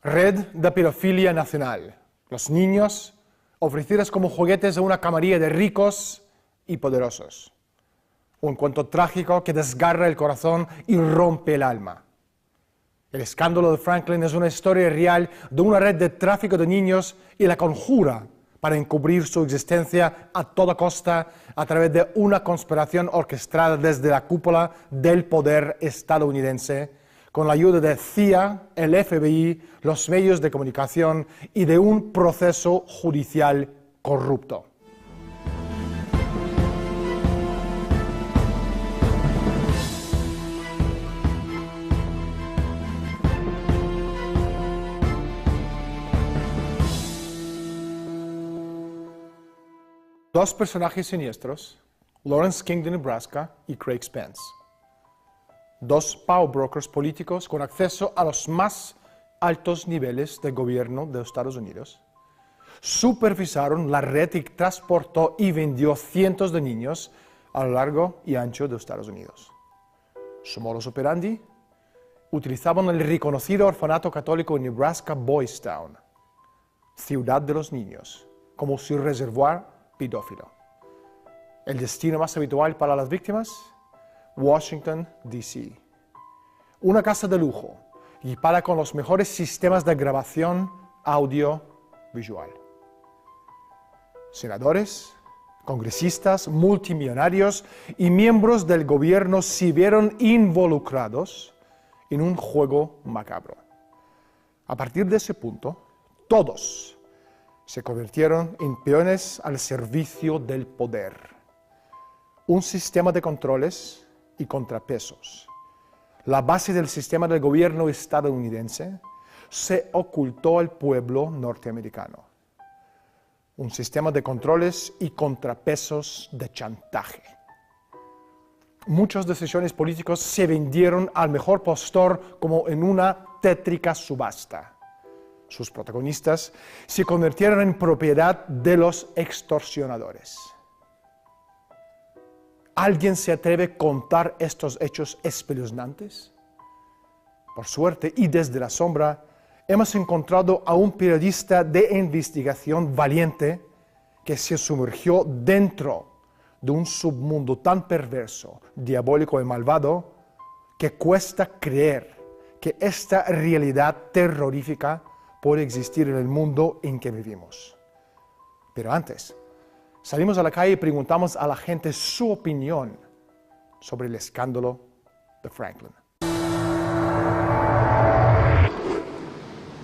Red de pedofilia nacional. Los niños ofrecidos como juguetes a una camarilla de ricos y poderosos. Un cuento trágico que desgarra el corazón y rompe el alma. El escándalo de Franklin es una historia real de una red de tráfico de niños y la conjura para encubrir su existencia a toda costa a través de una conspiración orquestada desde la cúpula del poder estadounidense, con la ayuda de CIA, el FBI, los medios de comunicación y de un proceso judicial corrupto. Dos personajes siniestros, Lawrence King de Nebraska y Craig Spence. Dos power brokers políticos con acceso a los más altos niveles del gobierno de Estados Unidos. Supervisaron la red y transportó y vendió cientos de niños a lo largo y ancho de Estados Unidos. Su modus operandi: utilizaban el reconocido orfanato católico en Nebraska Boys Town, ciudad de los niños, como su reservoir pedófilo. El destino más habitual para las víctimas: Washington, D.C. Una casa de lujo, equipada con los mejores sistemas de grabación audio-visual. Senadores, congresistas, multimillonarios y miembros del gobierno se vieron involucrados en un juego macabro. A partir de ese punto, todos se convirtieron en peones al servicio del poder. Un sistema de controles y contrapesos. La base del sistema del gobierno estadounidense se ocultó al pueblo norteamericano. Un sistema de controles y contrapesos de chantaje. Muchas decisiones políticas se vendieron al mejor postor como en una tétrica subasta. Sus protagonistas se convirtieron en propiedad de los extorsionadores. ¿Alguien se atreve a contar estos hechos espeluznantes? Por suerte, y desde la sombra, hemos encontrado a un periodista de investigación valiente que se sumergió dentro de un submundo tan perverso, diabólico y malvado que cuesta creer que esta realidad terrorífica puede existir en el mundo en que vivimos. Pero antes, salimos a la calle y preguntamos a la gente su opinión sobre el escándalo de Franklin.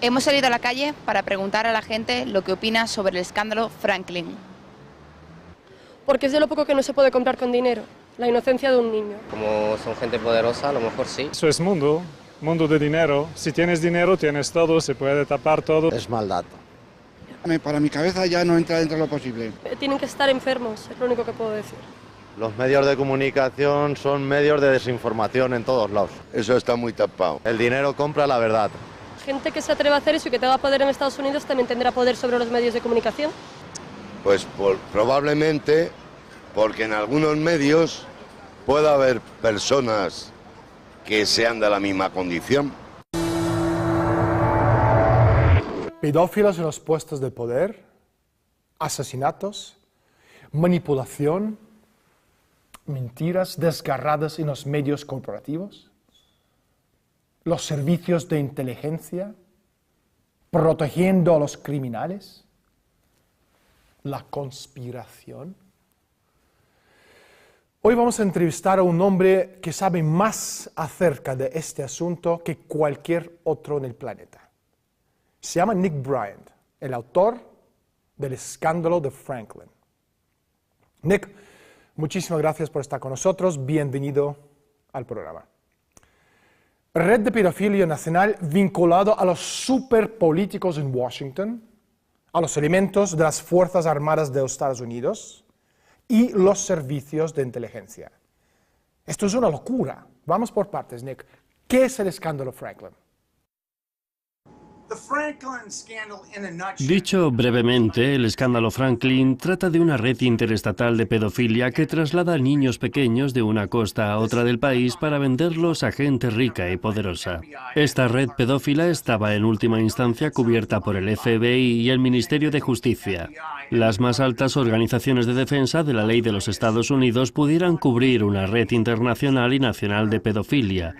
Hemos salido a la calle para preguntar a la gente lo que opina sobre el escándalo Franklin. Porque es de lo poco que no se puede comprar con dinero, la inocencia de un niño. Como son gente poderosa, a lo mejor sí. Eso es mundo de dinero. Si tienes dinero, tienes todo, se puede tapar todo. Es maldad. Para mi cabeza ya no entra dentro de lo posible. Tienen que estar enfermos, es lo único que puedo decir. Los medios de comunicación son medios de desinformación en todos lados. Eso está muy tapado. El dinero compra la verdad. Gente que se atreva a hacer eso y que tenga poder en Estados Unidos también tendrá poder sobre los medios de comunicación. Pues probablemente porque en algunos medios pueda haber personas que sean de la misma condición. Pedófilos en los puestos de poder, asesinatos, manipulación, mentiras desgarradas en los medios corporativos, los servicios de inteligencia, protegiendo a los criminales, la conspiración. Hoy vamos a entrevistar a un hombre que sabe más acerca de este asunto que cualquier otro en el planeta. Se llama Nick Bryant, el autor del escándalo de Franklin. Nick, muchísimas gracias por estar con nosotros. Bienvenido al programa. Red de pedofilia nacional vinculado a los superpolíticos en Washington, a los elementos de las Fuerzas Armadas de Estados Unidos y los servicios de inteligencia. Esto es una locura. Vamos por partes, Nick. ¿Qué es el escándalo Franklin? Dicho brevemente, el escándalo Franklin trata de una red interestatal de pedofilia que traslada a niños pequeños de una costa a otra del país para venderlos a gente rica y poderosa. Esta red pedófila estaba en última instancia cubierta por el FBI y el Ministerio de Justicia. Las más altas organizaciones de defensa de la ley de los Estados Unidos pudieran cubrir una red internacional y nacional de pedofilia.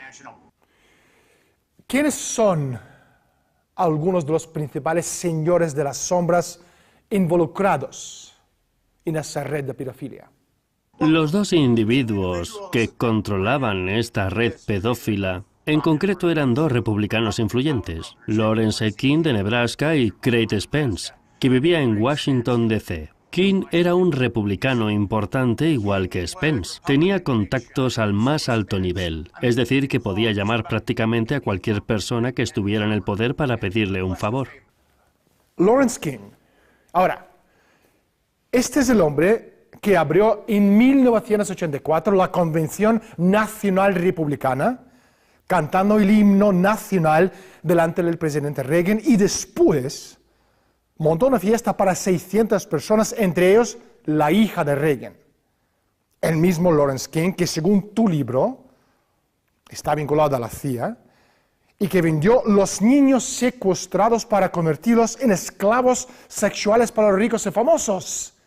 ¿Quiénes son algunos de los principales señores de las sombras involucrados en esa red de pedofilia? Los dos individuos que controlaban esta red pedófila, en concreto eran dos republicanos influyentes, Lawrence King de Nebraska y Craig Spence, que vivía en Washington, D.C. King era un republicano importante igual que Spence. Tenía contactos al más alto nivel, es decir, que podía llamar prácticamente a cualquier persona que estuviera en el poder para pedirle un favor. Lawrence King. Ahora, este es el hombre que abrió en 1984 la Convención Nacional Republicana, cantando el himno nacional delante del presidente Reagan, y después montó una fiesta para 600 personas, entre ellos la hija de Reagan. El mismo Lawrence King, que según tu libro está vinculado a la CIA, y que vendió los niños secuestrados para convertirlos en esclavos sexuales para los ricos y famosos.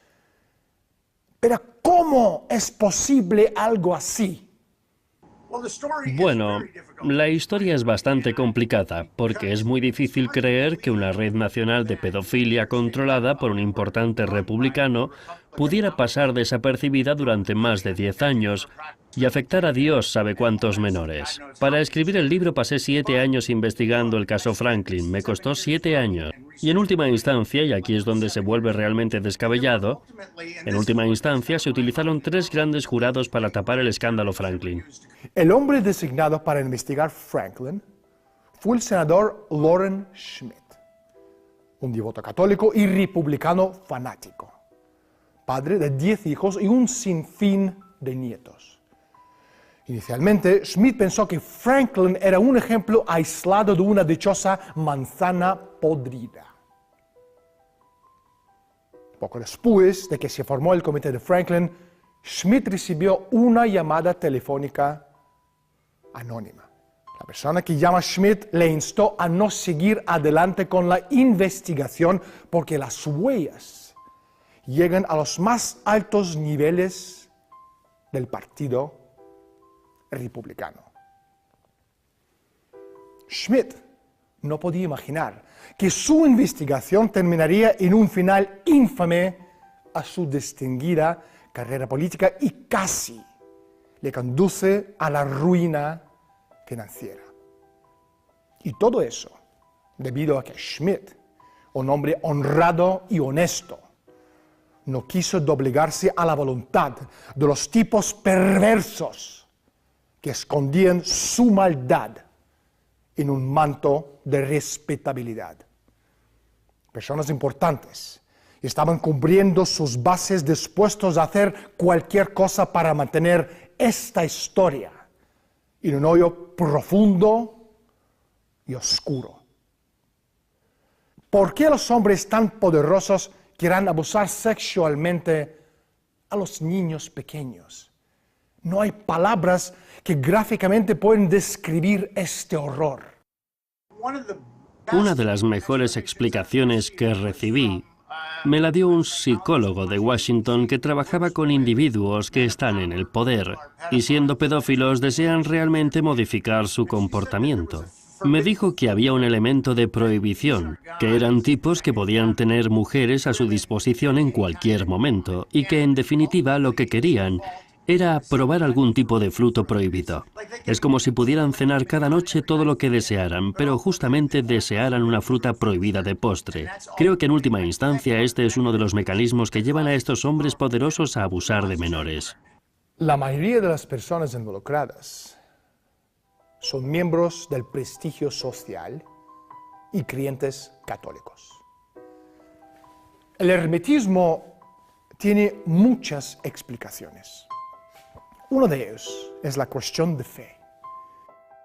Pero ¿cómo es posible algo así? Bueno, la historia es bastante complicada, porque es muy difícil creer que una red nacional de pedofilia controlada por un importante republicano pudiera pasar desapercibida durante más de 10 años y afectar a Dios sabe cuántos menores. Para escribir el libro pasé 7 años investigando el caso Franklin, me costó 7 años. Y en última instancia, y aquí es donde se vuelve realmente descabellado, en última instancia se utilizaron 3 grandes jurados para tapar el escándalo Franklin. El hombre designado para investigar Franklin fue el senador Loren Schmitt, un devoto católico y republicano fanático, padre de 10 hijos y un sinfín de nietos. Inicialmente, Schmitt pensó que Franklin era un ejemplo aislado de una dichosa manzana podrida. Poco después de que se formó el comité de Franklin, Schmitt recibió una llamada telefónica anónima. La persona que llama a Schmitt le instó a no seguir adelante con la investigación porque las huellas llegan a los más altos niveles del partido republicano. Schmitt no podía imaginar que su investigación terminaría en un final infame a su distinguida carrera política y casi le conduce a la ruina financiera. Y todo eso debido a que Schmitt, un hombre honrado y honesto, no quiso doblegarse a la voluntad de los tipos perversos que escondían su maldad en un manto de respetabilidad. Personas importantes estaban cubriendo sus bases dispuestos a hacer cualquier cosa para mantener esta historia en un hoyo profundo y oscuro. ¿Por qué los hombres tan poderosos quieran abusar sexualmente a los niños pequeños? No hay palabras que gráficamente pueden describir este horror. Una de las mejores explicaciones que recibí me la dio un psicólogo de Washington que trabajaba con individuos que están en el poder y siendo pedófilos desean realmente modificar su comportamiento. Me dijo que había un elemento de prohibición, que eran tipos que podían tener mujeres a su disposición en cualquier momento y que en definitiva lo que querían era probar algún tipo de fruto prohibido. Es como si pudieran cenar cada noche todo lo que desearan, pero justamente desearan una fruta prohibida de postre. Creo que en última instancia este es uno de los mecanismos que llevan a estos hombres poderosos a abusar de menores. La mayoría de las personas involucradas son miembros del prestigio social y creyentes católicos. El hermetismo tiene muchas explicaciones. Uno de ellos es la cuestión de fe.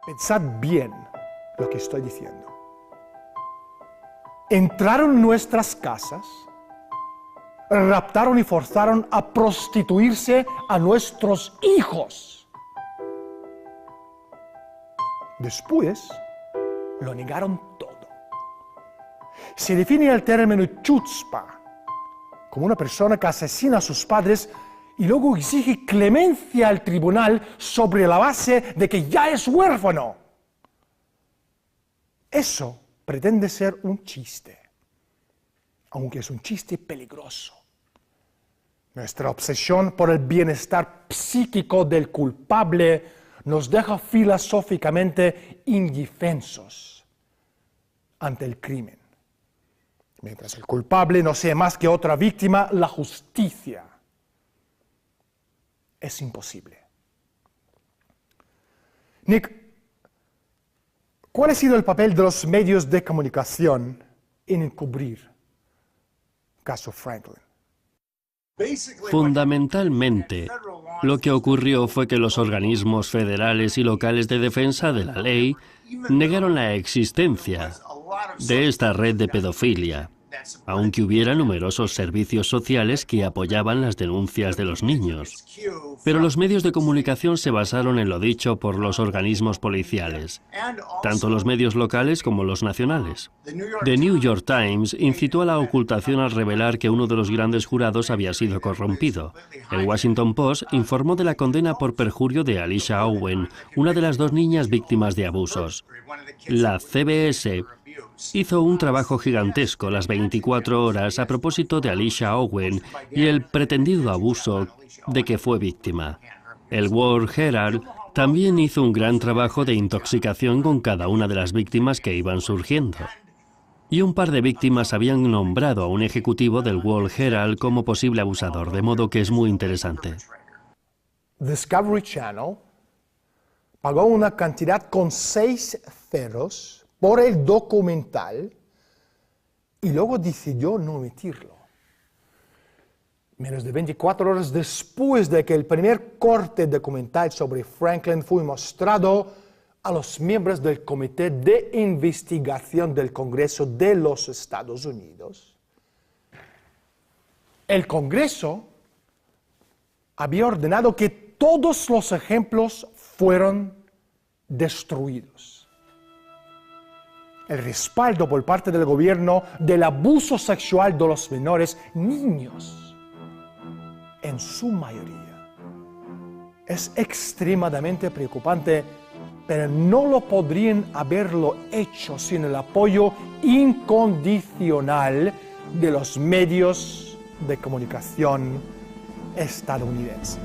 Pensad bien lo que estoy diciendo. entraron en nuestras casas, raptaron y forzaron a prostituirse a nuestros hijos. Después, lo negaron todo. Se define el término chutzpah como una persona que asesina a sus padres y luego exige clemencia al tribunal sobre la base de que ya es huérfano. Eso pretende ser un chiste, aunque es un chiste peligroso. Nuestra obsesión por el bienestar psíquico del culpable nos deja filosóficamente indefensos ante el crimen. Mientras el culpable no sea más que otra víctima, la justicia es imposible. Nick, ¿cuál ha sido el papel de los medios de comunicación en encubrir el caso Franklin? Fundamentalmente, lo que ocurrió fue que los organismos federales y locales de defensa de la ley negaron la existencia de esta red de pedofilia, aunque hubiera numerosos servicios sociales que apoyaban las denuncias de los niños. Pero los medios de comunicación se basaron en lo dicho por los organismos policiales, tanto los medios locales como los nacionales. The New York Times incitó a la ocultación al revelar que uno de los grandes jurados había sido corrompido. El Washington Post informó de la condena por perjurio de Alicia Owen, una de las dos niñas víctimas de abusos. La CBS hizo un trabajo gigantesco las 24 horas a propósito de Alicia Owen y el pretendido abuso de que fue víctima. El World Herald también hizo un gran trabajo de intoxicación con cada una de las víctimas que iban surgiendo. Y un par de víctimas habían nombrado a un ejecutivo del World Herald como posible abusador, de modo que es muy interesante. Discovery Channel pagó una cantidad con 6 ceros por el documental y luego decidió no emitirlo. Menos de 24 horas después de que el primer corte documental sobre Franklin fue mostrado a los miembros del Comité de Investigación del Congreso de los Estados Unidos, el Congreso había ordenado que todos los ejemplos fueron destruidos. El respaldo por parte del gobierno del abuso sexual de los menores, niños, en su mayoría, es extremadamente preocupante, pero no lo podrían haberlo hecho sin el apoyo incondicional de los medios de comunicación estadounidenses.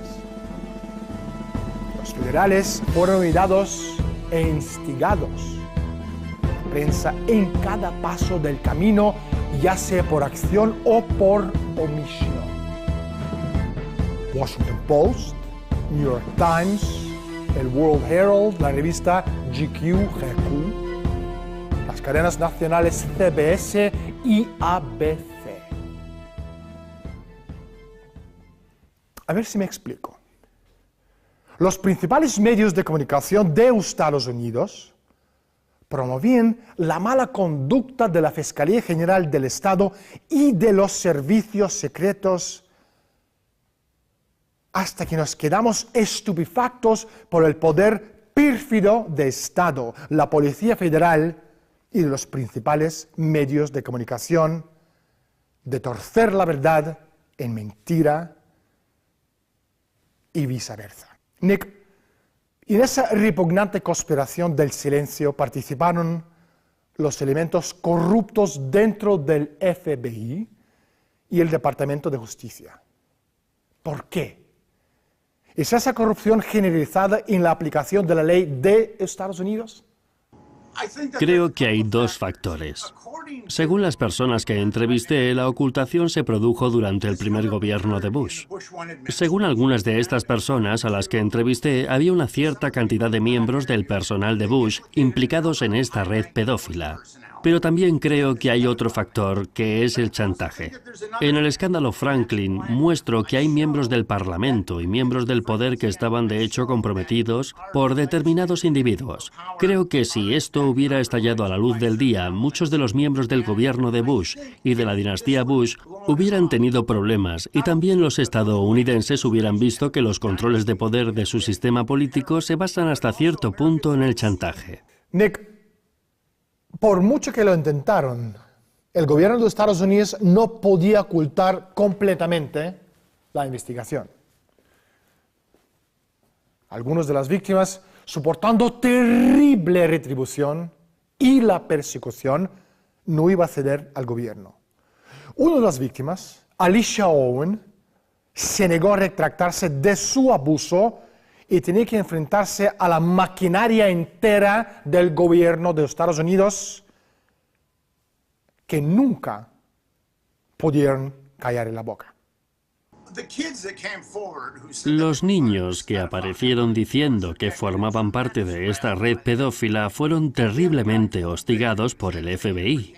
Los federales fueron obligados e instigados prensa en cada paso del camino, ya sea por acción o por omisión. Washington Post, New York Times, el World Herald, la revista GQ, las cadenas nacionales CBS y ABC. A ver si me explico. Los principales medios de comunicación de Estados Unidos promovían la mala conducta de la Fiscalía General del Estado y de los servicios secretos hasta que nos quedamos estupefactos por el poder pérfido del Estado, la Policía Federal y de los principales medios de comunicación de torcer la verdad en mentira y viceversa. Nick, y en esa repugnante conspiración del silencio participaron los elementos corruptos dentro del FBI y el Departamento de Justicia. ¿Por qué? ¿Es esa corrupción generalizada en la aplicación de la ley de Estados Unidos? Creo que hay dos factores. Según las personas que entrevisté, la ocultación se produjo durante el primer gobierno de Bush. Según algunas de estas personas a las que entrevisté, había una cierta cantidad de miembros del personal de Bush implicados en esta red pedófila. Pero también creo que hay otro factor, que es el chantaje. En el escándalo Franklin muestro que hay miembros del Parlamento y miembros del poder que estaban de hecho comprometidos por determinados individuos. Creo que si esto hubiera estallado a la luz del día, muchos de los miembros del gobierno de Bush y de la dinastía Bush hubieran tenido problemas y también los estadounidenses hubieran visto que los controles de poder de su sistema político se basan hasta cierto punto en el chantaje. Nick, por mucho que lo intentaron, el gobierno de Estados Unidos no podía ocultar completamente la investigación. Algunas de las víctimas, soportando terrible retribución y la persecución, no iba a ceder al gobierno. Una de las víctimas, Alicia Owen, se negó a retractarse de su abuso y tenía que enfrentarse a la maquinaria entera del gobierno de Estados Unidos que nunca pudieron callar la boca. Los niños que aparecieron diciendo que formaban parte de esta red pedófila fueron terriblemente hostigados por el FBI.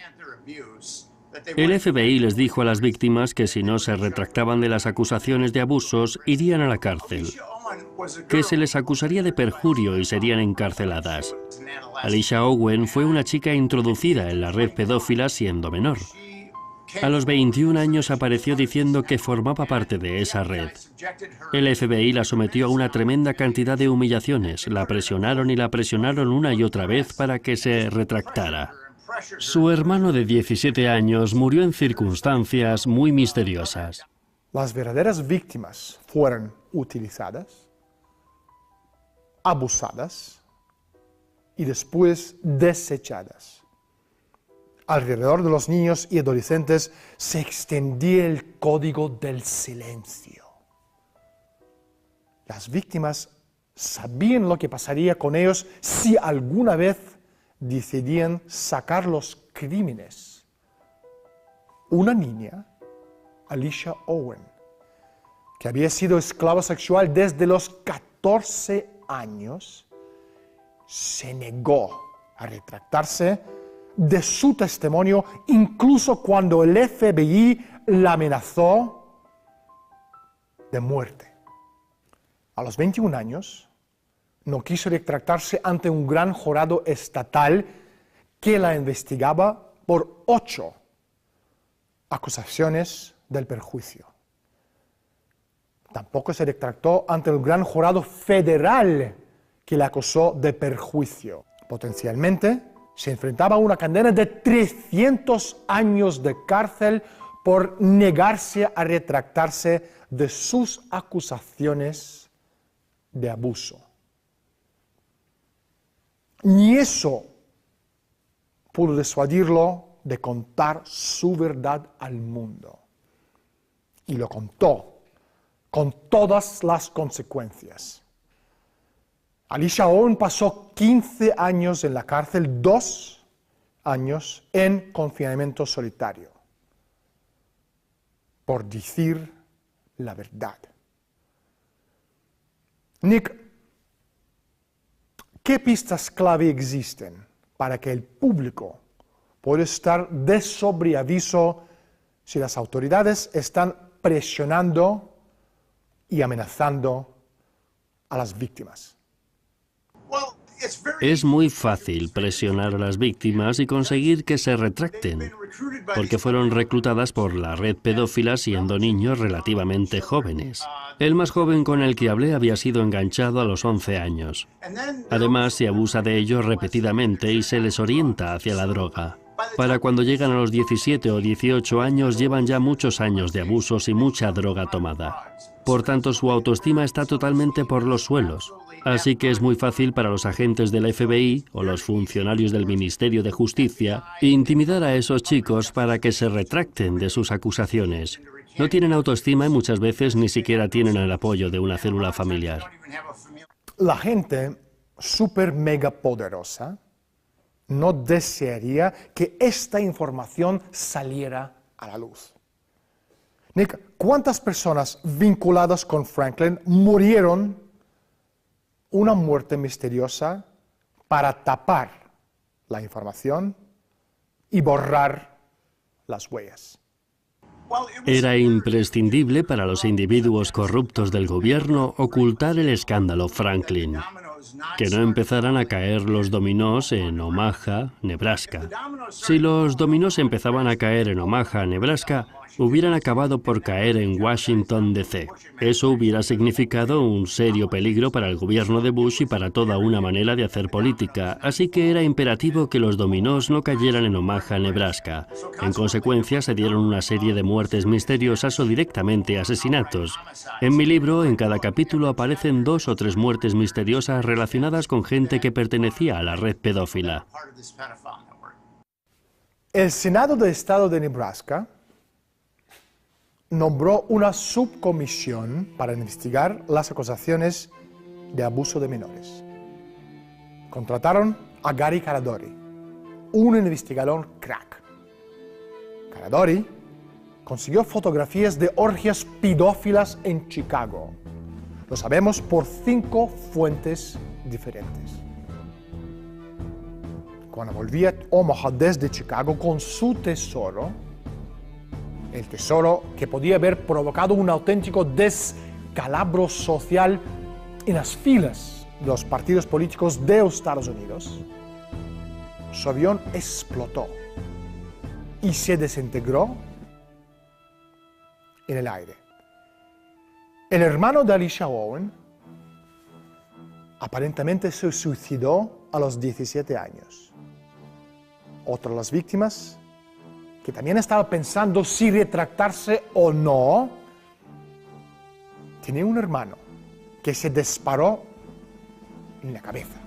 El FBI les dijo a las víctimas que si no se retractaban de las acusaciones de abusos, irían a la cárcel, que se les acusaría de perjurio y serían encarceladas. Alicia Owen fue una chica introducida en la red pedófila siendo menor. A los 21 años apareció diciendo que formaba parte de esa red. El FBI la sometió a una tremenda cantidad de humillaciones, la presionaron y la presionaron una y otra vez para que se retractara. Su hermano de 17 años murió en circunstancias muy misteriosas. Las verdaderas víctimas fueron utilizadas, abusadas y después desechadas. Alrededor de los niños y adolescentes se extendía el código del silencio. Las víctimas sabían lo que pasaría con ellos si alguna vez decidían sacar los crímenes. Una niña, Alicia Owen, que había sido esclava sexual desde los 14 años, se negó a retractarse de su testimonio, incluso cuando el FBI la amenazó de muerte. A los 21 años, no quiso retractarse ante un gran jurado estatal que la investigaba por 8 acusaciones del perjuicio. Tampoco se retractó ante el gran jurado federal que la acusó de perjuicio. Potencialmente, se enfrentaba a una condena de 300 años de cárcel por negarse a retractarse de sus acusaciones de abuso. Ni eso pudo disuadirlo de contar su verdad al mundo. Y lo contó con todas las consecuencias. Alicia Owen pasó 15 años en la cárcel, 2 años en confinamiento solitario, por decir la verdad. Nick, ¿qué pistas clave existen para que el público pueda estar de sobreaviso si las autoridades están presionando y amenazando a las víctimas? Es muy fácil presionar a las víctimas y conseguir que se retracten, porque fueron reclutadas por la red pedófila siendo niños relativamente jóvenes. El más joven con el que hablé había sido enganchado a los 11 años. Además, se abusa de ellos repetidamente y se les orienta hacia la droga. Para cuando llegan a los 17 o 18 años llevan ya muchos años de abusos y mucha droga tomada. Por tanto, su autoestima está totalmente por los suelos. Así que es muy fácil para los agentes del FBI o los funcionarios del Ministerio de Justicia intimidar a esos chicos para que se retracten de sus acusaciones. No tienen autoestima y muchas veces ni siquiera tienen el apoyo de una célula familiar. La gente súper mega poderosa no desearía que esta información saliera a la luz. Nick, ¿cuántas personas vinculadas con Franklin murieron una muerte misteriosa para tapar la información y borrar las huellas. Era imprescindible para los individuos corruptos del gobierno ocultar el escándalo Franklin, que no empezaran a caer los dominós en Omaha, Nebraska. Si los dominós empezaban a caer en Omaha, Nebraska, hubieran acabado por caer en Washington, D.C. Eso hubiera significado un serio peligro para el gobierno de Bush y para toda una manera de hacer política, así que era imperativo que los dominós no cayeran en Omaha, Nebraska. En consecuencia, se dieron una serie de muertes misteriosas o directamente asesinatos. En mi libro, en cada capítulo aparecen 2 o 3 muertes misteriosas relacionadas con gente que pertenecía a la red pedófila. El Senado del Estado de Nebraska nombró una subcomisión para investigar las acusaciones de abuso de menores. Contrataron a Gary Caradori, un investigador crack. Caradori consiguió fotografías de orgías pedófilas en Chicago. Lo sabemos por 5 fuentes diferentes. Cuando volvía a Omaha desde Chicago con su tesoro, el tesoro que podía haber provocado un auténtico descalabro social en las filas de los partidos políticos de Estados Unidos, su avión explotó y se desintegró en el aire. El hermano de Alicia Owen aparentemente se suicidó a los 17 años. Otra de las víctimas, que también estaba pensando si retractarse o no, tenía un hermano que se disparó en la cabeza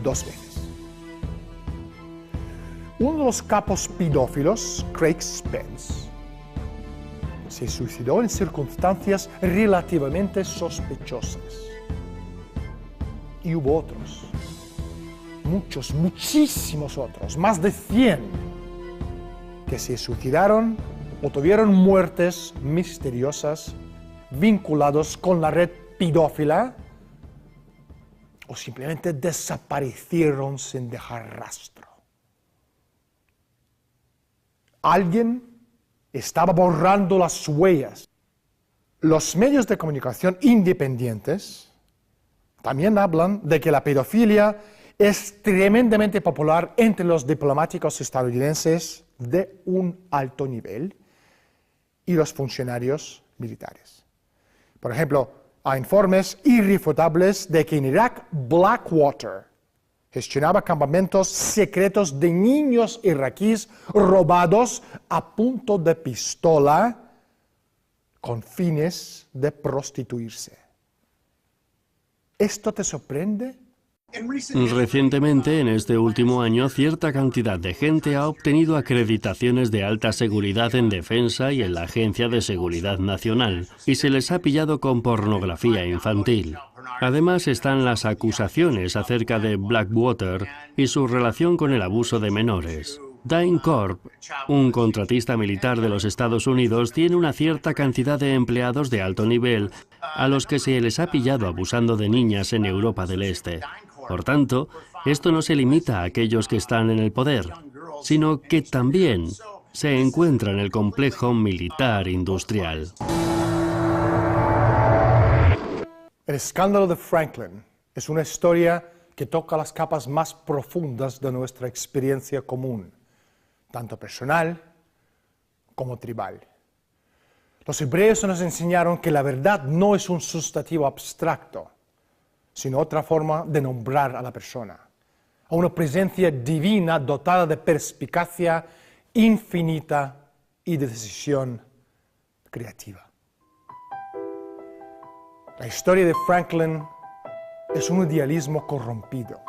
2 veces. Uno de los capos pedófilos, Craig Spence, se suicidó en circunstancias relativamente sospechosas. Y hubo otros. Muchísimos otros, más de 100, que se suicidaron o tuvieron muertes misteriosas vinculados con la red pedófila o simplemente desaparecieron sin dejar rastro. Alguien estaba borrando las huellas. Los medios de comunicación independientes también hablan de que la pedofilia es tremendamente popular entre los diplomáticos estadounidenses de un alto nivel y los funcionarios militares. Por ejemplo, hay informes irrefutables de que en Irak Blackwater gestionaba campamentos secretos de niños iraquíes robados a punto de pistola con fines de prostituirse. ¿Esto te sorprende? Recientemente, en este último año, cierta cantidad de gente ha obtenido acreditaciones de alta seguridad en defensa y en la Agencia de Seguridad Nacional, y se les ha pillado con pornografía infantil. Además están las acusaciones acerca de Blackwater y su relación con el abuso de menores. DynCorp, un contratista militar de los Estados Unidos, tiene una cierta cantidad de empleados de alto nivel a los que se les ha pillado abusando de niñas en Europa del Este. Por tanto, esto no se limita a aquellos que están en el poder, sino que también se encuentra en el complejo militar industrial. El escándalo de Franklin es una historia que toca las capas más profundas de nuestra experiencia común, tanto personal como tribal. Los hebreos nos enseñaron que la verdad no es un sustantivo abstracto, sino otra forma de nombrar a la persona, a una presencia divina dotada de perspicacia infinita y de decisión creativa. La historia de Franklin es un idealismo corrompido,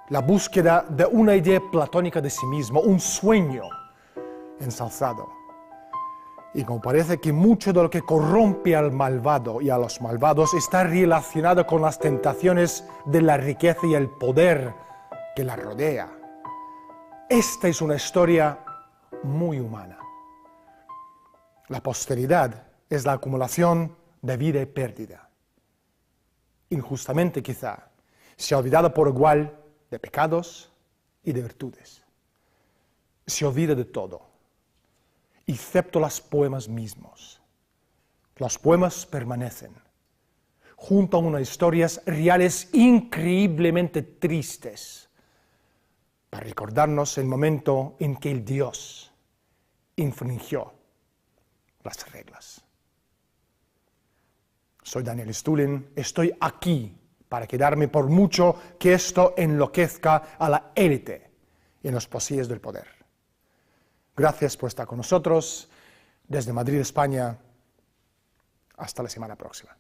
la búsqueda de una idea platónica de sí mismo, un sueño ensalzado. Y como parece que mucho de lo que corrompe al malvado y a los malvados está relacionado con las tentaciones de la riqueza y el poder que la rodea. Esta es una historia muy humana. La posteridad es la acumulación de vida y pérdida. Injustamente quizá, se ha olvidado por igual de pecados y de virtudes. Se olvida de todo, excepto los poemas mismos. Los poemas permanecen, junto a unas historias reales increíblemente tristes, para recordarnos el momento en que el Dios infringió las reglas. Soy Daniel Stulin, estoy aquí para quedarme por mucho que esto enloquezca a la élite en los pasillos del poder. Gracias por estar con nosotros. Desde Madrid, España, hasta la semana próxima.